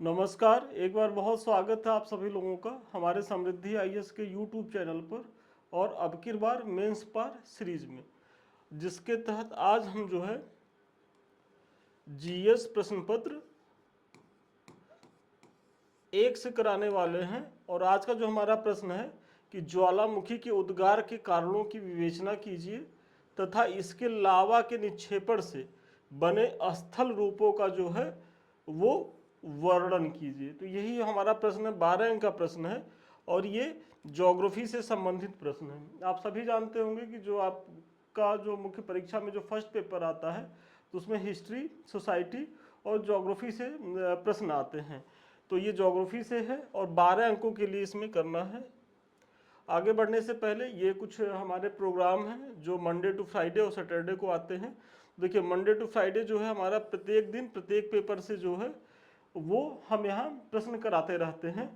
नमस्कार, एक बार बहुत स्वागत है आप सभी लोगों का हमारे समृद्धि आईएएस के यूट्यूब चैनल पर और अब की बार मेंस पार सीरीज में, जिसके तहत आज हम जो है जीएस प्रश्न पत्र 1 से कराने वाले हैं। और आज का जो हमारा प्रश्न है कि ज्वालामुखी के उद्गार के कारणों की विवेचना कीजिए तथा इसके लावा के निक्षेपण से बने स्थल रूपों का जो है वो वर्णन कीजिए। तो यही हमारा प्रश्न है, 12 अंक का प्रश्न है और ये ज्योग्राफी से संबंधित प्रश्न है। आप सभी जानते होंगे कि जो आपका जो मुख्य परीक्षा में जो फर्स्ट पेपर आता है तो उसमें हिस्ट्री, सोसाइटी और ज्योग्राफी से प्रश्न आते हैं। तो ये ज्योग्राफी से है और 12 अंकों के लिए इसमें करना है। आगे बढ़ने से पहले ये कुछ हमारे प्रोग्राम हैं जो मंडे टू फ्राइडे और सैटरडे को आते हैं। देखिए, मंडे टू फ्राइडे जो है हमारा प्रत्येक दिन प्रत्येक पेपर से जो है वो हम यहाँ प्रश्न कराते रहते हैं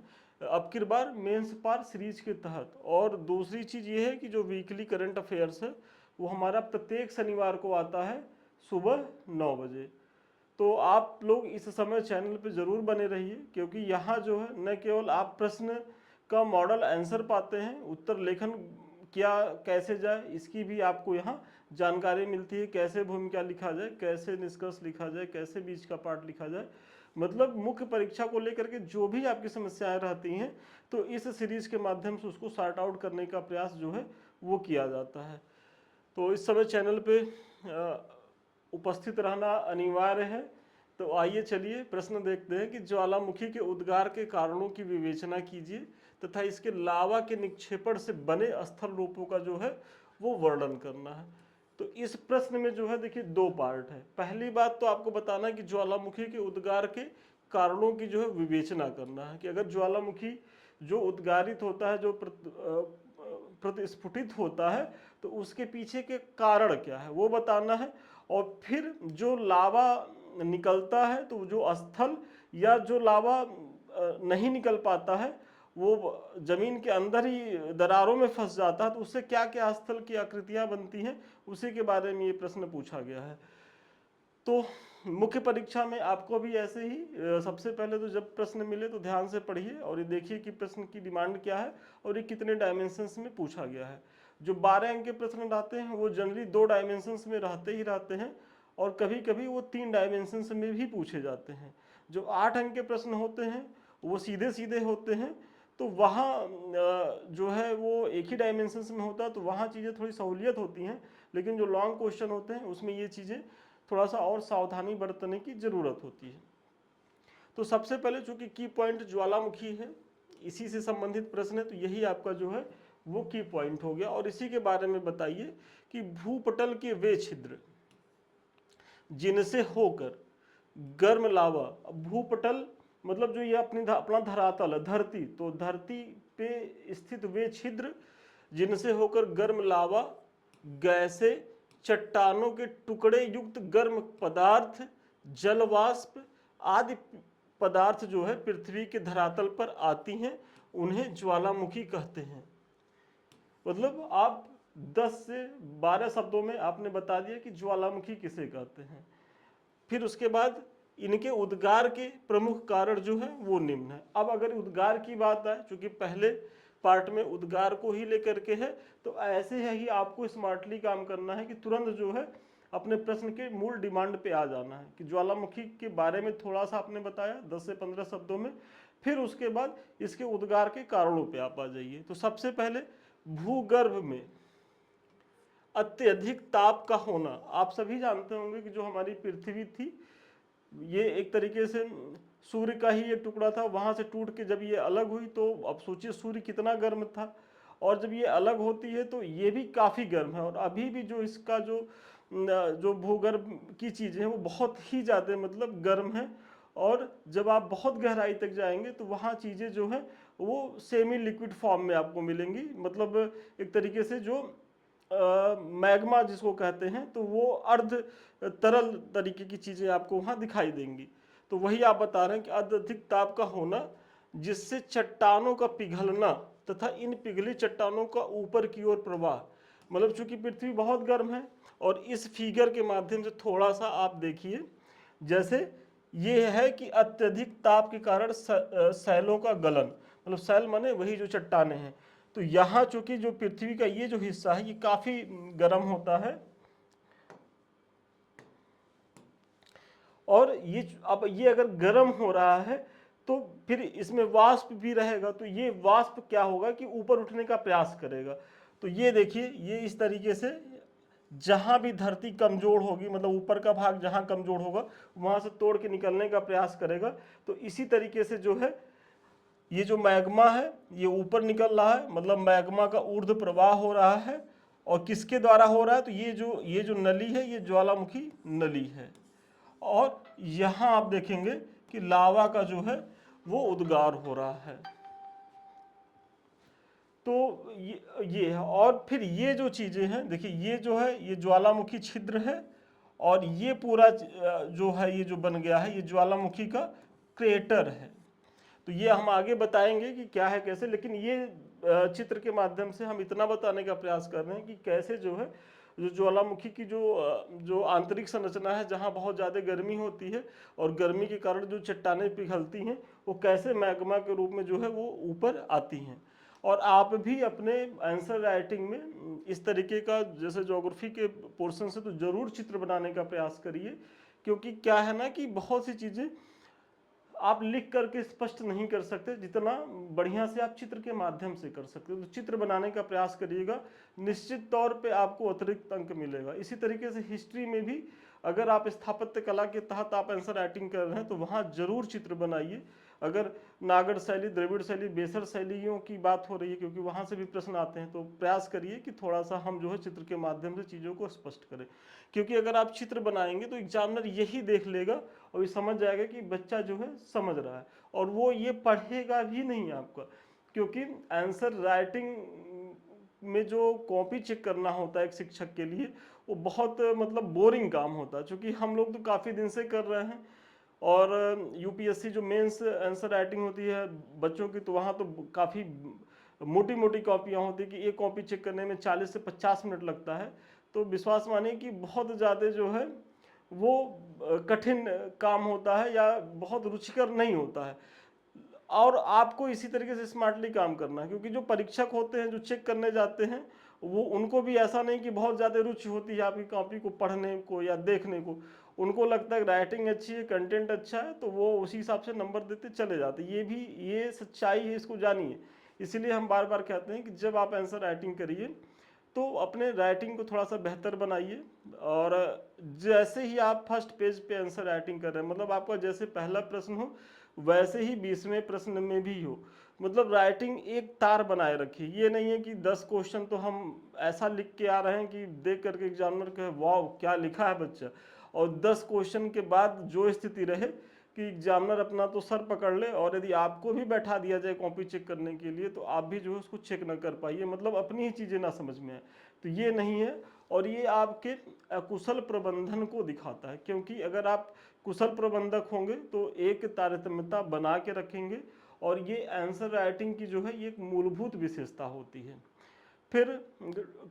अब की बार मेंस पार सीरीज के तहत। और दूसरी चीज़ ये है कि जो वीकली करंट अफेयर्स है वो हमारा प्रत्येक शनिवार को आता है सुबह 9 बजे। तो आप लोग इस समय चैनल पे ज़रूर बने रहिए, क्योंकि यहाँ जो है न केवल आप प्रश्न का मॉडल आंसर पाते हैं, उत्तर लेखन क्या कैसे जाए इसकी भी आपको यहाँ जानकारी मिलती है। कैसे भूमिका लिखा जाए, कैसे निष्कर्ष लिखा जाए, कैसे बीच का पार्ट लिखा जाए, मतलब मुख्य परीक्षा को लेकर के जो भी आपकी समस्याएं रहती हैं तो इस सीरीज के माध्यम से उसको सॉर्ट आउट करने का प्रयास जो है वो किया जाता है। तो इस समय चैनल पे उपस्थित रहना अनिवार्य है। तो आइए चलिए प्रश्न देखते हैं कि ज्वालामुखी के उद्गार के कारणों की विवेचना कीजिए तथा इसके लावा के निक्षेपण से बने स्थल रूपों का जो है वो वर्णन करना है। तो इस प्रश्न में जो है देखिए 2 पार्ट है। पहली बात तो आपको बताना कि ज्वालामुखी के उद्गार के कारणों की जो है विवेचना करना है कि अगर ज्वालामुखी जो उद्गारित होता है, जो प्रतिस्फुटित होता है, तो उसके पीछे के कारण क्या है वो बताना है। और फिर जो लावा निकलता है तो जो स्थल या जो लावा नहीं निकल पाता है, वो जमीन के अंदर ही दरारों में फंस जाता है, तो उससे क्या क्या स्थल की आकृतियां बनती हैं उसी के बारे में ये प्रश्न पूछा गया है। तो मुख्य परीक्षा में आपको भी ऐसे ही सबसे पहले तो जब प्रश्न मिले तो ध्यान से पढ़िए और ये देखिए कि प्रश्न की डिमांड क्या है और ये कितने डायमेंशंस में पूछा गया है। जो 12 अंक के प्रश्न रहते हैं वो जनरली 2 डायमेंशंस में रहते ही रहते हैं और कभी कभी वो 3 डायमेंशंस में भी पूछे जाते हैं। जो 8 अंक के प्रश्न होते हैं वो सीधे सीधे होते हैं, तो वहाँ जो है वो एक ही डायमेंशंस में होता है, तो वहाँ चीज़ें थोड़ी सहूलियत होती हैं। लेकिन जो लॉन्ग क्वेश्चन होते हैं उसमें ये चीज़ें थोड़ा सा और सावधानी बरतने की ज़रूरत होती है। तो सबसे पहले चूंकि की पॉइंट ज्वालामुखी है, इसी से संबंधित प्रश्न है, तो यही आपका जो है वो की पॉइंट हो गया। और इसी के बारे में बताइए कि भूपटल के वे छिद्र जिनसे होकर गर्म लावा, भूपटल मतलब जो ये अपना धरातल है, धरती, तो धरती पे स्थित वे छिद्र जिनसे होकर गर्म लावा, गैसे, चट्टानों के टुकड़े युक्त गर्म पदार्थ, जलवाष्प आदि पदार्थ जो है पृथ्वी के धरातल पर आती हैं, उन्हें ज्वालामुखी कहते हैं। मतलब आप 10 से 12 शब्दों में आपने बता दिया कि ज्वालामुखी किसे कहते हैं। फिर उसके बाद इनके उद्गार के प्रमुख कारण जो है वो निम्न है। अब अगर उद्गार की बात आए, चूंकि पहले पार्ट में उद्गार को ही लेकर के है, तो ऐसे है ही आपको स्मार्टली काम करना है कि तुरंत जो है अपने प्रश्न के मूल डिमांड पे आ जाना है कि ज्वालामुखी के बारे में थोड़ा सा आपने बताया 10 से 15 शब्दों में, फिर उसके बाद इसके उद्गार के कारणों पे आप आ जाइए। तो सबसे पहले भूगर्भ में अत्यधिक ताप का होना। आप सभी जानते होंगे कि जो हमारी पृथ्वी थी ये एक तरीके से सूर्य का ही ये टुकड़ा था, वहां से टूट के जब ये अलग हुई तो अब सोचिए सूर्य कितना गर्म था, और जब ये अलग होती है तो ये भी काफ़ी गर्म है। और अभी भी जो इसका जो भूगर्भ की चीज़ें हैं वो बहुत ही ज़्यादा मतलब गर्म है। और जब आप बहुत गहराई तक जाएंगे तो वहाँ चीज़ें जो हैं वो सेमी लिक्विड फॉर्म में आपको मिलेंगी, मतलब एक तरीके से जो मैग्मा जिसको कहते हैं, तो वो अर्ध तरल तरीके की चीज़ें आपको वहाँ दिखाई देंगी। तो वही आप बता रहे हैं कि अत्यधिक ताप का होना जिससे चट्टानों का पिघलना तथा इन पिघली चट्टानों का ऊपर की ओर प्रवाह। मतलब चूंकि पृथ्वी बहुत गर्म है और इस फिगर के माध्यम से थोड़ा सा आप देखिए, जैसे ये है कि अत्यधिक ताप के कारण सैलों का गलन, मतलब सैल माने वही जो चट्टाने हैं। तो यहाँ चूंकि जो पृथ्वी का ये जो हिस्सा है ये काफी गर्म होता है, और ये अब ये अगर गर्म हो रहा है तो फिर इसमें वाष्प भी रहेगा, तो ये वाष्प क्या होगा कि ऊपर उठने का प्रयास करेगा। तो ये देखिए, ये इस तरीके से जहां भी धरती कमजोर होगी, मतलब ऊपर का भाग जहां कमजोर होगा वहां से तोड़ के निकलने का प्रयास करेगा। तो इसी तरीके से जो है ये जो मैग्मा है ये ऊपर निकल रहा है, मतलब मैग्मा का ऊर्ध्व प्रवाह हो रहा है। और किसके द्वारा हो रहा है, तो ये जो नली है ये ज्वालामुखी नली है। और यहाँ आप देखेंगे कि लावा का जो है वो उद्गार हो रहा है। तो ये है, और फिर ये जो चीजें हैं देखिए, ये जो है ये ज्वालामुखी छिद्र है, और ये पूरा जो है ये जो बन गया है ये ज्वालामुखी का क्रेटर है। तो ये हम आगे बताएंगे कि क्या है कैसे, लेकिन ये चित्र के माध्यम से हम इतना बताने का प्रयास कर रहे हैं कि कैसे जो है जो ज्वालामुखी की जो आंतरिक संरचना है, जहाँ बहुत ज़्यादा गर्मी होती है और गर्मी के कारण जो चट्टानें पिघलती हैं वो कैसे मैग्मा के रूप में जो है वो ऊपर आती हैं। और आप भी अपने आंसर राइटिंग में इस तरीके का, जैसे ज्योग्राफी के पोर्शन से, तो ज़रूर चित्र बनाने का प्रयास करिए, क्योंकि क्या है ना कि बहुत सी चीज़ें आप लिख करके स्पष्ट नहीं कर सकते जितना बढ़िया से आप चित्र के माध्यम से कर सकते हो। तो चित्र बनाने का प्रयास करिएगा, निश्चित तौर पे आपको अतिरिक्त अंक मिलेगा। इसी तरीके से हिस्ट्री में भी अगर आप स्थापत्य कला के तहत आप आंसर राइटिंग कर रहे हैं तो वहाँ जरूर चित्र बनाइए। अगर नागर शैली, द्रविड़ शैली, बेसर शैलियों की बात हो रही है, क्योंकि वहाँ से भी प्रश्न आते हैं, तो प्रयास करिए कि थोड़ा सा हम जो है चित्र के माध्यम से चीज़ों को स्पष्ट करें। क्योंकि अगर आप चित्र बनाएंगे तो एग्जामिनर यही देख लेगा और ये समझ जाएगा कि बच्चा जो है समझ रहा है, और वो ये पढ़ेगा भी नहीं आपका। क्योंकि आंसर राइटिंग में जो कॉपी चेक करना होता है एक शिक्षक के लिए, वो बहुत मतलब बोरिंग काम होता है। क्योंकि हम लोग तो काफ़ी दिन से कर रहे हैं, और यूपीएससी जो मेंस आंसर राइटिंग होती है बच्चों की, तो वहाँ तो काफ़ी मोटी मोटी कॉपियाँ होती है कि एक कॉपी चेक करने में 40 से 50 मिनट लगता है। तो विश्वास मानिए कि बहुत ज़्यादा जो है वो कठिन काम होता है या बहुत रुचिकर नहीं होता है। और आपको इसी तरीके से स्मार्टली काम करना है, क्योंकि जो परीक्षक होते हैं जो चेक करने जाते हैं वो, उनको भी ऐसा नहीं कि बहुत ज़्यादा रुचि होती है आपकी कॉपी को पढ़ने को या देखने को। उनको लगता है राइटिंग अच्छी है, कंटेंट अच्छा है, तो वो उसी हिसाब से नंबर देते चले जाते। ये सच्चाई है, इसको जानिए। इसीलिए हम बार बार कहते हैं कि जब आप आंसर राइटिंग करिए तो अपने राइटिंग को थोड़ा सा बेहतर बनाइए। और जैसे ही आप फर्स्ट पेज पे आंसर राइटिंग कर रहे हैं, मतलब आपका जैसे पहला प्रश्न हो वैसे ही 20वें प्रश्न में भी हो, मतलब राइटिंग एक तार बनाए रखिए। ये नहीं है कि 10 क्वेश्चन तो हम ऐसा लिख के आ रहे हैं कि देख करके एग्जामिनर कहे वाह क्या लिखा है बच्चा, और 10 क्वेश्चन के बाद जो स्थिति रहे कि एग्जामिनर अपना तो सर पकड़ ले, और यदि आपको भी बैठा दिया जाए कॉपी चेक करने के लिए तो आप भी जो है उसको चेक ना कर पाइए, मतलब अपनी ही चीज़ें ना समझ में आए। तो ये नहीं है, और ये आपके अकुशल प्रबंधन को दिखाता है। क्योंकि अगर आप कुशल प्रबंधक होंगे तो एक तारतम्यता बना के रखेंगे, और ये आंसर राइटिंग की जो है ये एक मूलभूत विशेषता होती है। फिर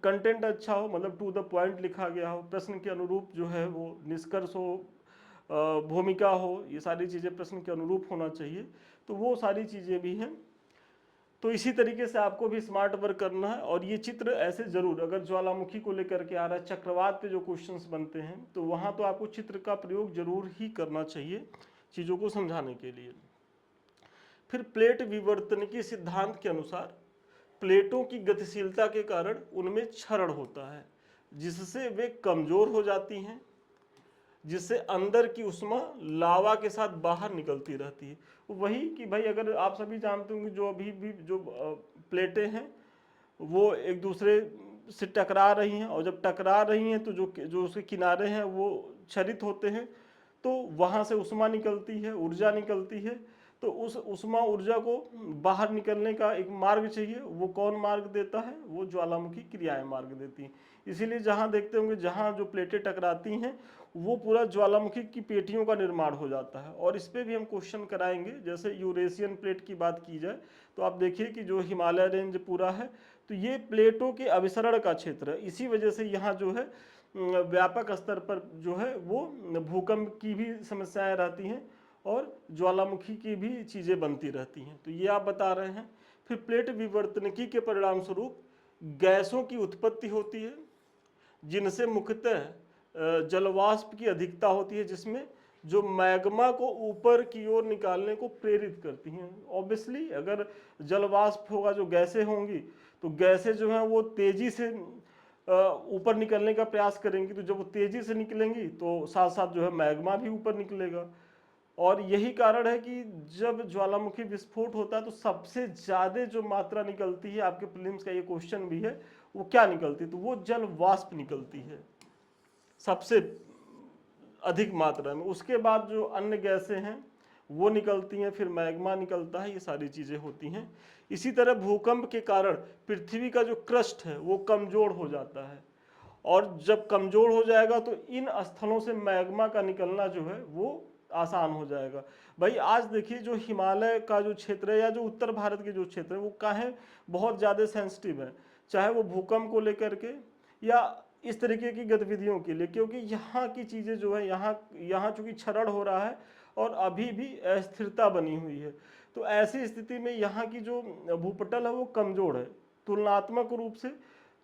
कंटेंट अच्छा हो, मतलब टू द पॉइंट लिखा गया हो, प्रश्न के अनुरूप जो है वो निष्कर्ष हो, भूमिका हो, ये सारी चीज़ें प्रश्न के अनुरूप होना चाहिए। तो वो सारी चीज़ें भी हैं। तो इसी तरीके से आपको भी स्मार्ट वर्क करना है। और ये चित्र ऐसे जरूर, अगर ज्वालामुखी को लेकर के आ रहा है, चक्रवात पे जो क्वेश्चंस बनते हैं, तो वहाँ तो आपको चित्र का प्रयोग जरूर ही करना चाहिए चीज़ों को समझाने के लिए। फिर प्लेट विवर्तनिकी सिद्धांत के अनुसार प्लेटों की गतिशीलता के कारण उनमें क्षरण होता है, जिससे वे कमजोर हो जाती हैं, जिससे अंदर की उष्मा लावा के साथ बाहर निकलती रहती है। वही कि भाई अगर आप सभी जानते होंगे जो अभी भी जो प्लेटें हैं वो एक दूसरे से टकरा रही हैं, और जब टकरा रही हैं तो जो उसके किनारे हैं वो क्षरित होते हैं, तो वहाँ से उष्मा निकलती है, ऊर्जा निकलती है। तो उस उष्मा ऊर्जा को बाहर निकलने का एक मार्ग चाहिए, वो कौन मार्ग देता है, वो ज्वालामुखी क्रियाएं मार्ग देती हैं। इसीलिए जहाँ देखते होंगे जहाँ जो प्लेटें टकराती हैं वो पूरा ज्वालामुखी की पेटियों का निर्माण हो जाता है। और इस पर भी हम क्वेश्चन कराएंगे। जैसे यूरेशियन प्लेट की बात की जाए तो आप देखिए कि जो हिमालय रेंज पूरा है, तो ये प्लेटों के अभिसरण का क्षेत्र है। इसी वजह से यहाँ जो है व्यापक स्तर पर जो है वो भूकंप की भी समस्याएं रहती हैं और ज्वालामुखी की भी चीज़ें बनती रहती हैं। तो ये आप बता रहे हैं। फिर प्लेट विवर्तनिकी के परिणाम स्वरूप गैसों की उत्पत्ति होती है, जिनसे मुख्यतः जलवाष्प की अधिकता होती है, जिसमें जो मैग्मा को ऊपर की ओर निकालने को प्रेरित करती हैं। ऑब्वियसली अगर जलवाष्प होगा, जो गैसें होंगी, तो गैसें जो हैं वो तेजी से ऊपर निकलने का प्रयास करेंगी। तो जब वो तेजी से निकलेंगी तो साथ साथ जो है मैग्मा भी ऊपर निकलेगा। और यही कारण है कि जब ज्वालामुखी विस्फोट होता है तो सबसे ज्यादा जो मात्रा निकलती है, आपके प्रीलिम्स का ये क्वेश्चन भी है, वो क्या निकलती है? तो वो जल वाष्प निकलती है सबसे अधिक मात्रा में। उसके बाद जो अन्य गैसें हैं वो निकलती हैं, फिर मैग्मा निकलता है, ये सारी चीज़ें होती हैं। इसी तरह भूकंप के कारण पृथ्वी का जो क्रस्ट है वो कमज़ोर हो जाता है, और जब कमज़ोर हो जाएगा तो इन स्थलों से मैग्मा का निकलना जो है वो आसान हो जाएगा। भाई आज देखिए, जो हिमालय का जो क्षेत्र है या जो उत्तर भारत के जो क्षेत्र है वो काहे बहुत ज़्यादा सेंसिटिव है, चाहे वो भूकंप को लेकर के या इस तरीके की गतिविधियों के लिए, क्योंकि यहाँ की चीज़ें जो है, यहाँ चूंकि क्षरण हो रहा है और अभी भी अस्थिरता बनी हुई है। तो ऐसी स्थिति में यहाँ की जो भूपटल है वो कमज़ोर है। तुलनात्मक रूप से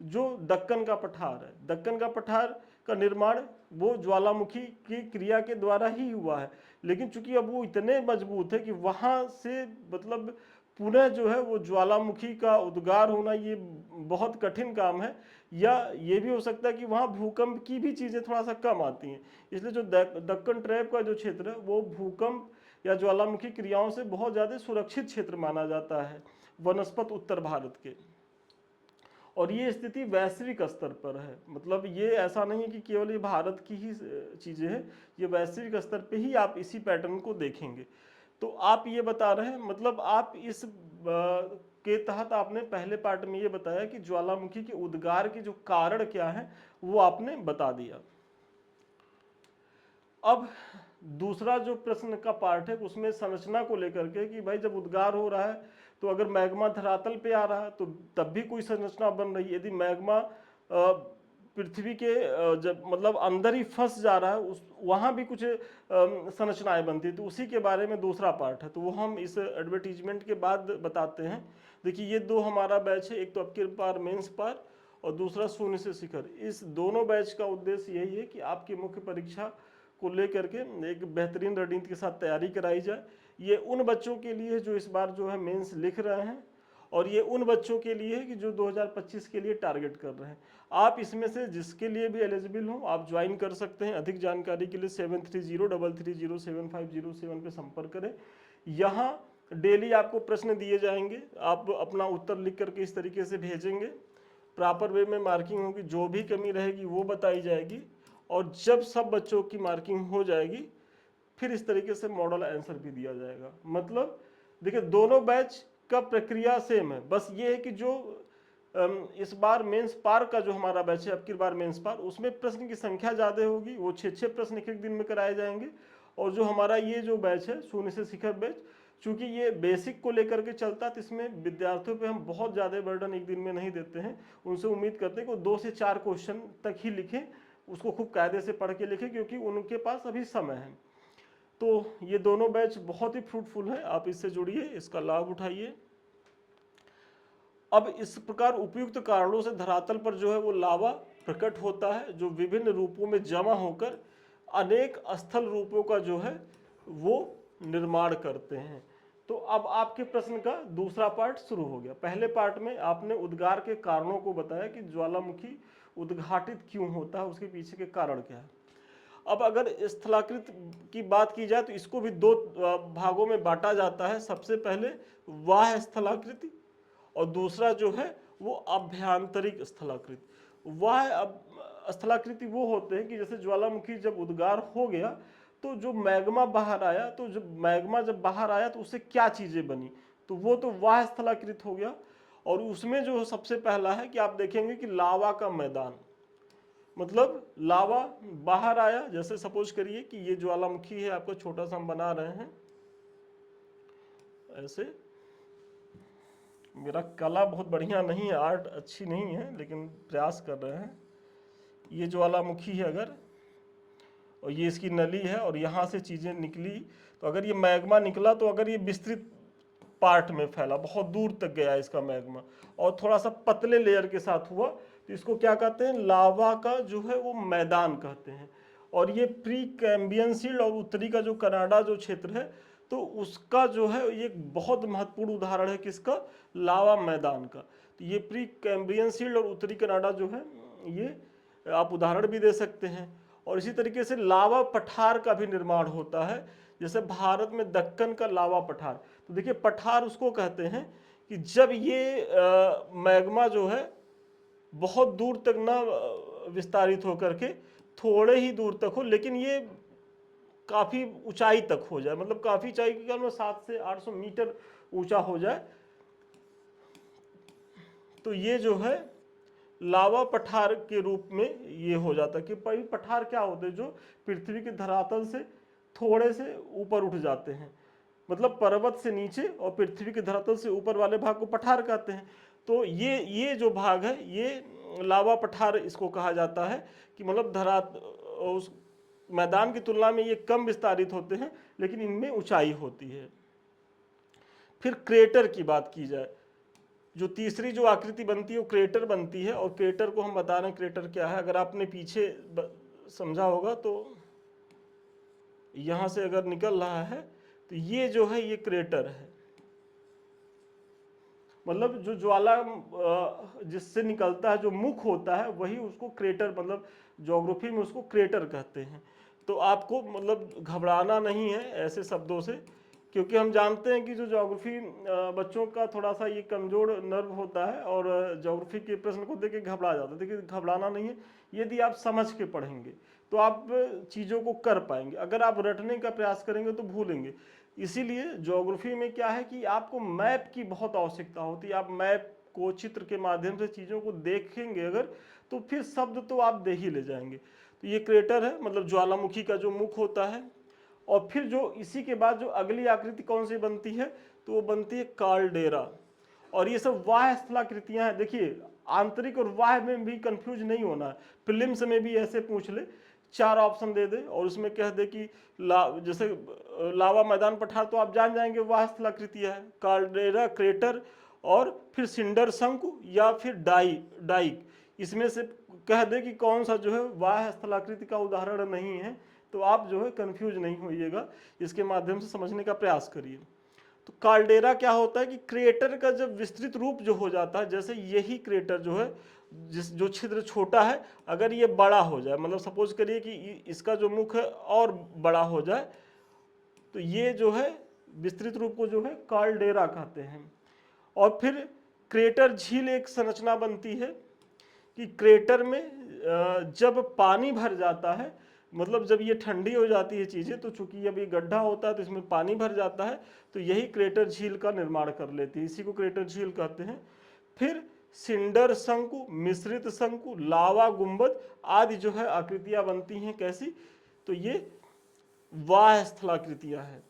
जो दक्कन का पठार है, दक्कन का पठार का निर्माण वो ज्वालामुखी की क्रिया के द्वारा ही हुआ है, लेकिन चूंकि अब वो इतने मजबूत है कि वहाँ से मतलब पुनः जो है वो ज्वालामुखी का उद्गार होना ये बहुत कठिन काम है। या ये भी हो सकता है कि वहाँ भूकंप की भी चीज़ें थोड़ा सा कम आती हैं, इसलिए जो दक्कन ट्रैप का जो क्षेत्र है वो भूकंप या ज्वालामुखी क्रियाओं से बहुत ज़्यादा सुरक्षित क्षेत्र माना जाता है वनस्पत उत्तर भारत के। और ये स्थिति वैश्विक स्तर पर है, मतलब ये ऐसा नहीं है कि केवल ये भारत की ही चीज़ें हैं, ये वैश्विक स्तर पे ही आप इसी पैटर्न को देखेंगे। तो आप ये बता रहे हैं, मतलब आप इस के तहत आपने पहले पार्ट में ये बताया कि ज्वालामुखी के उद्गार के जो कारण क्या है वो आपने बता दिया। अब दूसरा जो प्रश्न का पार्ट है उसमें संरचना को लेकर के कि भाई जब उद्गार हो रहा है तो अगर मैग्मा धरातल पे आ रहा है तो तब भी कोई संरचना बन रही है। यदि मैग्मा पृथ्वी के जब मतलब अंदर ही फंस जा रहा है उस वहाँ भी कुछ संरचनाएं बनती है, तो उसी के बारे में दूसरा पार्ट है, तो वो हम इस एडवर्टीजमेंट के बाद बताते हैं। देखिए ये दो हमारा बैच है, एक तो आपके पार मेंस पार और दूसरा शून्य से शिखर। इस दोनों बैच का उद्देश्य यही है कि आपकी मुख्य परीक्षा को लेकर के एक बेहतरीन रणनीति के साथ तैयारी कराई जाए। ये उन बच्चों के लिए जो इस बार जो है मेंस लिख रहे हैं, और ये उन बच्चों के लिए है कि जो 2025 के लिए टारगेट कर रहे हैं। आप इसमें से जिसके लिए भी एलिजिबल हो आप ज्वाइन कर सकते हैं। अधिक जानकारी के लिए 7303307507 पे संपर्क करें। यहाँ डेली आपको प्रश्न दिए जाएंगे, आप अपना उत्तर लिख करके इस तरीके से भेजेंगे, प्रॉपर वे में मार्किंग होगी, जो भी कमी रहेगी वो बताई जाएगी, और जब सब बच्चों की मार्किंग हो जाएगी फिर इस तरीके से मॉडल आंसर भी दिया जाएगा। मतलब देखिए दोनों बैच का प्रक्रिया सेम है, बस ये है कि जो इस बार मेंस पार का जो हमारा बैच है, अब की बार मेंस पार, उसमें प्रश्न की संख्या ज़्यादा होगी, वो 6 प्रश्न एक दिन में कराए जाएंगे। और जो हमारा ये जो बैच है शून्य से शिखर बैच, चूंकि ये बेसिक को लेकर के चलता है तो इसमें विद्यार्थियों पे हम बहुत ज़्यादा बर्डन एक दिन में नहीं देते हैं। उनसे उम्मीद करते हैं कि 2 से 4 क्वेश्चन तक ही लिखें, उसको खूब कायदे से पढ़ के लिखें, क्योंकि उनके पास अभी समय है। तो ये दोनों बैच बहुत ही फ्रूटफुल है, आप इससे जुड़िए, इसका लाभ उठाइए। अब इस प्रकार उपयुक्त कारणों से धरातल पर जो है वो लावा प्रकट होता है, जो विभिन्न रूपों में जमा होकर अनेक स्थल रूपों का जो है वो निर्माण करते हैं। तो अब आपके प्रश्न का दूसरा पार्ट शुरू हो गया। पहले पार्ट में आपने उद्गार के कारणों को बताया कि ज्वालामुखी उद्घाटित क्यों होता है, उसके पीछे के कारण क्या है। अब अगर स्थलाकृत की बात की जाए तो इसको भी 2 भागों में बांटा जाता है। सबसे पहले वाह्य स्थलाकृति और दूसरा जो है वो आभ्यंतरिक स्थलाकृति। वाह्य स्थलाकृति वो होते हैं कि जैसे ज्वालामुखी जब उद्गार हो गया तो जो मैग्मा बाहर आया, तो जब मैग्मा जब बाहर आया तो उससे क्या चीजें बनी, तो वो तो वाह्य स्थलाकृत हो गया। और उसमें जो सबसे पहला है कि आप देखेंगे कि लावा का मैदान, मतलब लावा बाहर आया। जैसे सपोज करिए कि ये ज्वालामुखी है, आपको छोटा सा हम बना रहे हैं ऐसे। मेरा कला बहुत बढ़िया नहीं है, आर्ट अच्छी नहीं है, लेकिन प्रयास कर रहे हैं। ये ज्वालामुखी है अगर, और ये इसकी नली है और यहाँ से चीज़ें निकली, तो अगर ये मैग्मा निकला तो अगर ये विस्तृत पार्ट में फैला, बहुत दूर तक गया इसका मैग्मा, और थोड़ा सा पतले लेयर के साथ हुआ, तो इसको क्या कहते हैं, लावा का जो है वो मैदान कहते हैं। और ये प्री कैम्बियन शील्ड और उत्तरी का जो कनाडा जो क्षेत्र है, तो उसका जो है ये एक बहुत महत्वपूर्ण उदाहरण है किसका, लावा मैदान का। तो ये प्री कैम्ब्रियन शील्ड और उत्तरी कनाडा जो है ये आप उदाहरण भी दे सकते हैं। और इसी तरीके से लावा पठार का भी निर्माण होता है, जैसे भारत में दक्कन का लावा पठार। तो देखिए पठार उसको कहते हैं कि जब ये मैग्मा जो है बहुत दूर तक ना विस्तारित होकर के थोड़े ही दूर तक हो, लेकिन ये काफ़ी ऊंचाई तक हो जाए, मतलब काफ़ी ऊंचाई के 700 से 800 मीटर ऊंचा हो जाए, तो ये जो है लावा पठार के रूप में ये हो जाता है। कि पठार क्या होते हैं, जो पृथ्वी के धरातल से थोड़े से ऊपर उठ जाते हैं, मतलब पर्वत से नीचे और पृथ्वी के धरातल से ऊपर वाले भाग को पठार कहते हैं। तो ये जो भाग है ये लावा पठार इसको कहा जाता है, कि मतलब उस मैदान की तुलना में ये कम विस्तारित होते हैं, लेकिन इनमें ऊंचाई होती है। फिर क्रेटर की बात की जाए, जो तीसरी जो आकृति बनती है वो क्रेटर बनती है। और क्रेटर को हम बता रहे हैं क्रेटर क्या है, अगर आपने पीछे समझा होगा तो यहां से अगर निकल रहा है तो ये जो है ये क्रेटर है, मतलब जो ज्वाला जिससे निकलता है, जो मुख होता है, वही उसको क्रेटर, मतलब ज्योग्राफी में उसको क्रेटर कहते हैं। तो आपको मतलब घबराना नहीं है ऐसे शब्दों से, क्योंकि हम जानते हैं कि जो ज्योग्राफी बच्चों का थोड़ा सा ये कमजोर नर्व होता है और ज्योग्राफी के प्रश्न को देख के घबरा जाता है। देखिए घबराना नहीं है, यदि आप समझ के पढ़ेंगे तो आप चीज़ों को कर पाएंगे, अगर आप रटने का प्रयास करेंगे तो भूलेंगे। इसीलिए ज्योग्राफी में क्या है कि आपको मैप की बहुत आवश्यकता होती है। आप मैप को चित्र के माध्यम से चीज़ों को देखेंगे अगर, तो फिर शब्द तो आप दे ही ले जाएंगे। तो ये क्रेटर है, मतलब ज्वालामुखी का जो मुख होता है। और फिर जो इसी के बाद जो अगली आकृति कौन सी बनती है, तो वो बनती है कार्लडेरा। और ये सब वाह्य स्थलाकृतियां हैं। देखिए आंतरिक और वाह्य में भी कंफ्यूज नहीं होना है, प्रीलिम्स में भी ऐसे पूछ ले, 4 ऑप्शन दे दे और उसमें कह दे कि जैसे लावा मैदान पठार, तो आप जान जाएंगे वाह्य स्थलाकृतियां है, कार्लडेरा, क्रेटर, और फिर सिंडर शंकु या फिर डाइक। इसमें से कह दे कि कौन सा जो है वाह्य स्थलाकृति का उदाहरण नहीं है, तो आप जो है कंफ्यूज नहीं होइएगा, इसके माध्यम से समझने का प्रयास करिए। तो कार्लडेरा क्या होता है कि क्रेटर का जब विस्तृत रूप जो हो जाता है, जैसे यही क्रेटर जो है, जो छिद्र छोटा है, अगर ये बड़ा हो जाए, मतलब सपोज करिए कि इसका जो मुख है और बड़ा हो जाए, तो ये जो है विस्तृत रूप को जो है कार्लडेरा कहते हैं। और फिर क्रेटर झील एक संरचना बनती है कि क्रेटर में जब पानी भर जाता है, मतलब जब ये ठंडी हो जाती है चीज़ें, तो चूंकि अब ये गड्ढा होता है तो इसमें पानी भर जाता है, तो यही क्रेटर झील का निर्माण कर लेती है, इसी को क्रेटर झील कहते हैं। फिर सिंडर शंकु, मिश्रित शंकु, लावा गुंबद आदि जो है आकृतियां बनती हैं। कैसी, तो ये वाह्य स्थलाकृतियां हैं।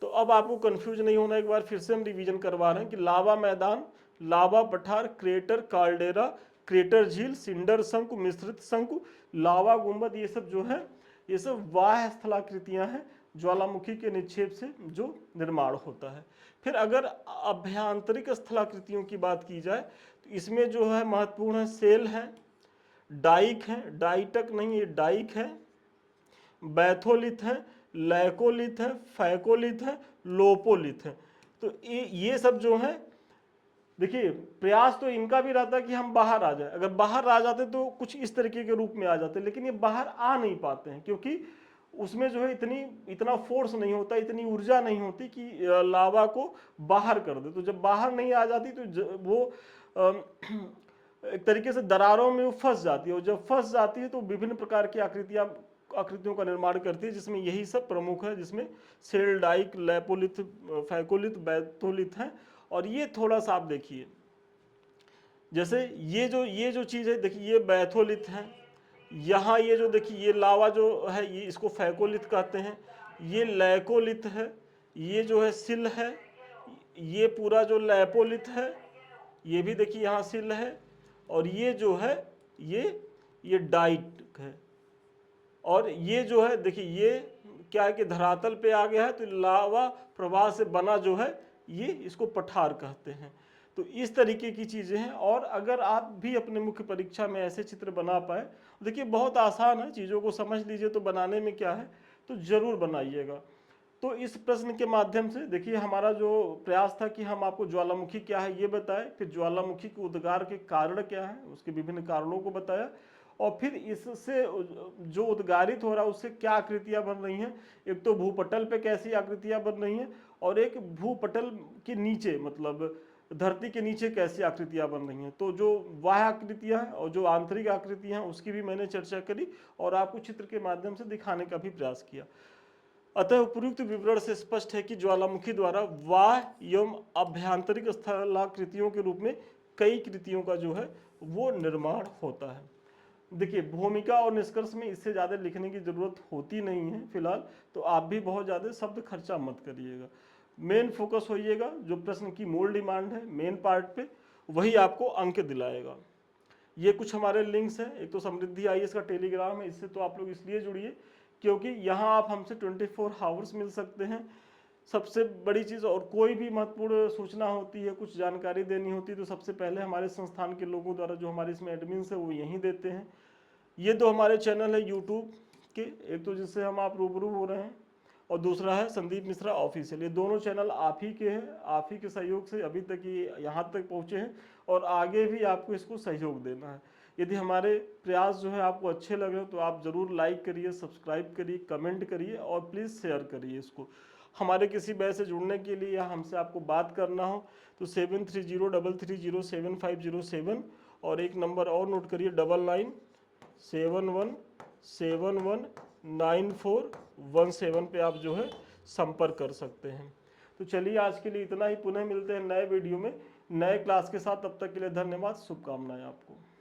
तो अब आपको कंफ्यूज नहीं होना, एक बार फिर से हम रिवीजन करवा रहे हैं कि लावा मैदान, लावा पठार, क्रेटर, कार्लडेरा, क्रेटर झील, सिंडर शंकु, मिश्रित शंकु, लावा गुंबद, ये सब जो है ये सब वाह्य स्थलाकृतियां हैं, ज्वालामुखी के निक्षेप से जो निर्माण होता है। फिर अगर अभ्यंतरिक स्थलाकृतियों की बात की जाए तो इसमें जो है महत्वपूर्ण है सेल है, डाइक है, डाइटक नहीं ये डाइक है, बैथोलिथ है, लैकोलिथ है, फैकोलिथ है, लोपोलिथ है। तो ये सब जो है, देखिए प्रयास तो इनका भी रहता है कि हम बाहर आ जाए, अगर बाहर आ जाते तो कुछ इस तरीके के रूप में आ जाते, लेकिन ये बाहर आ नहीं पाते हैं, क्योंकि उसमें जो है इतना फोर्स नहीं होता, इतनी ऊर्जा नहीं होती कि लावा को बाहर कर दे। तो जब बाहर नहीं आ जाती तो वो एक तरीके से दरारों में वो फंस जाती है, और जब फंस जाती है तो विभिन्न प्रकार की आकृतियों का निर्माण करती है, जिसमें यही सब प्रमुख है, जिसमें sill, dyke, lopolith, phacolith, batholith है। और ये थोड़ा सा आप देखिए, जैसे ये जो चीज़ है, देखिए ये बैथोलिथ है, यहाँ ये जो देखिए ये लावा जो है ये इसको फैकोलिथ कहते हैं, ये लैकोलिथ है, ये जो है सिल है, ये पूरा जो लैपोलिथ है, ये भी देखिए यहाँ सिल है, और ये जो है ये ये डाइट है। और ये जो है देखिए ये क्या है कि धरातल पे आ गया है, तो लावा प्रवाह से बना जो है ये इसको पठार कहते हैं। तो इस तरीके की चीज़ें हैं। और अगर आप भी अपने मुख्य परीक्षा में ऐसे चित्र बना पाए, देखिए बहुत आसान है, चीज़ों को समझ लीजिए तो बनाने में क्या है, तो ज़रूर बनाइएगा। तो इस प्रश्न के माध्यम से देखिए हमारा जो प्रयास था कि हम आपको ज्वालामुखी क्या है ये बताएं, फिर ज्वालामुखी के उद्गार के कारण क्या है उसके विभिन्न कारणों को बताया, और फिर इससे जो उद्गारित हो रहा है उससे क्या आकृतियां बन रही हैं, एक तो भूपटल पे कैसी आकृतियां बन रही हैं, और एक भूपटल के नीचे मतलब धरती के नीचे कैसी आकृतियां बन रही हैं। तो जो बाह्य आकृतियां हैं और जो आंतरिक आकृतियां हैं उसकी भी मैंने चर्चा करी और आपको चित्र के माध्यम से दिखाने का भी प्रयास किया। अतः उपयुक्त विवरण से स्पष्ट है कि ज्वालामुखी द्वारा बाह्य एवं आभ्यंतरिक स्थलाकृतियों के रूप में कई कृतियों का जो है वो निर्माण होता है। देखिए भूमिका और निष्कर्ष में इससे ज़्यादा लिखने की ज़रूरत होती नहीं है फिलहाल, तो आप भी बहुत ज़्यादा शब्द खर्चा मत करिएगा। मेन फोकस होइएगा जो प्रश्न की मूल डिमांड है मेन पार्ट पे, वही आपको अंक दिलाएगा। ये कुछ हमारे लिंक्स हैं, एक तो समृद्धि आईएएस का टेलीग्राम है, इससे तो आप लोग इसलिए जुड़िए क्योंकि यहाँ आप हमसे 24 आवर्स मिल सकते हैं। सबसे बड़ी चीज़, और कोई भी महत्वपूर्ण सूचना होती है, कुछ जानकारी देनी होती है, तो सबसे पहले हमारे संस्थान के लोगों द्वारा जो हमारे इसमें एडमिन्स है वो यहीं देते हैं। ये दो हमारे चैनल है यूट्यूब के, एक तो जिससे हम आप रूबरू हो रहे हैं और दूसरा है संदीप मिश्रा ऑफिशियल। ये दोनों चैनल आप ही के हैं, आप ही के सहयोग से अभी तक ये यहाँ तक पहुँचे हैं और आगे भी आपको इसको सहयोग देना है। यदि हमारे प्रयास जो है आपको अच्छे लग रहे हो तो आप ज़रूर लाइक करिए, सब्सक्राइब करिए, कमेंट करिए और प्लीज़ शेयर करिए इसको। हमारे किसी बैच से जुड़ने के लिए या हमसे आपको बात करना हो तो 7303307507 और एक नंबर और नोट करिए 9971719417 पे आप जो है संपर्क कर सकते हैं। तो चलिए आज के लिए इतना ही, पुनः मिलते हैं नए वीडियो में नए क्लास के साथ। तब तक के लिए धन्यवाद, शुभकामनाएं आपको।